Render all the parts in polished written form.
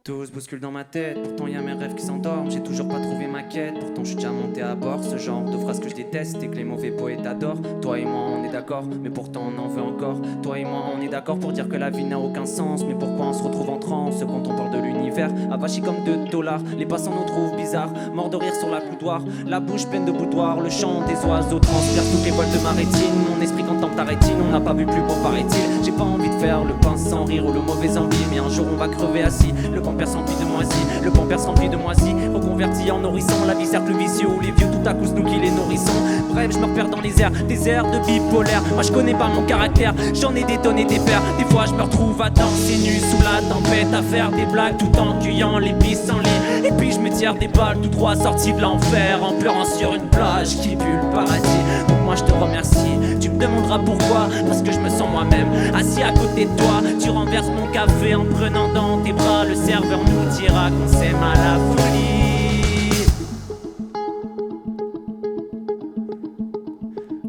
Tout se bouscule dans ma tête, pourtant y'a mes rêves qui s'endorment. J'ai toujours pas trouvé ma quête, pourtant je suis déjà monté à bord. Ce genre de phrase que je déteste et que les mauvais poètes adorent. Toi et moi on est d'accord, mais pourtant on en veut encore. Toi et moi on est d'accord pour dire que la vie n'a aucun sens. Mais pourquoi on se retrouve en transe quand on parle de l'univers? Avachis comme $2, les passants nous trouvent bizarres. Mort de rire sur la coudoir, la bouche pleine de boudoirs. Le chant des oiseaux transperce toutes les voiles de ma rétine. Mon esprit contemple ta rétine, on n'a pas vu plus beau paraît-il. J'ai pas envie de faire le pince sans rire ou le mauvais envie. Mais un jour on va crever assis, le pampers rempli de moisis, le pampers rempli de moisis. Reconverti en nourrisson, la vie cercle vicieux où les vieux tout à coup nous qui les nourrissons. Bref, je me repère dans les airs, des airs de bipolaire. Moi je connais pas mon caractère, j'en ai des tonnes et des paires. Des fois je me retrouve à danser nu sous la tempête, à faire des blagues tout en cueillant les pissenlits. Et puis je me tire des balles tout droit sorti de l'enfer, en pleurant sur une plage qui pue le paradis. Donc moi je te remercie, tu me demanderas pourquoi. Parce que je me sens moi-même assis à côté de toi. Tu renverses mon café en prenant dans tes bras. Le serveur nous dira qu'on s'aime à la folie.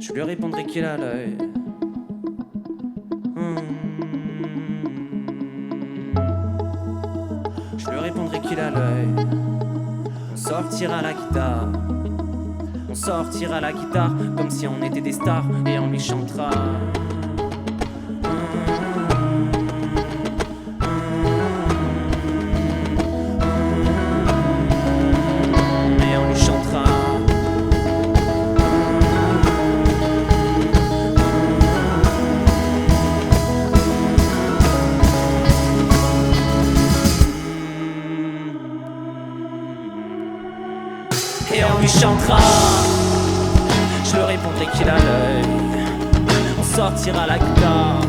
Je lui répondrai qu'il a l'œil. Je lui répondrai qu'il a l'œil. On sortira la guitare. On sortira la guitare comme si on était des stars et on lui chantera. Et on lui chantera. Et on lui chantera. Je lui répondrai qu'il a l'œil. On sortira la guitare.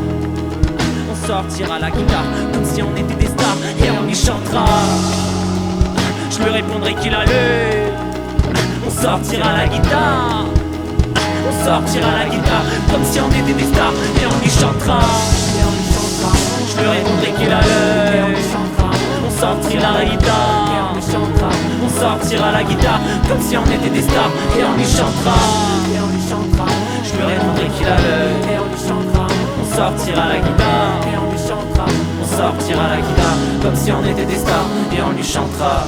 On sortira la guitare comme si on était des stars et on lui chantera. Je lui répondrai qu'il a l'œil. On sortira la guitare. On sortira la guitare comme si on était des stars et on lui chantera. Je lui répondrai qu'il a l'œil. On sortira la guitare. On sortira la guitare comme si on était des stars et on lui chantera. Je lui répondrai qu'il a l'œil. On sortira la guitare. On sortira la guitare comme si on était des stars et on lui chantera.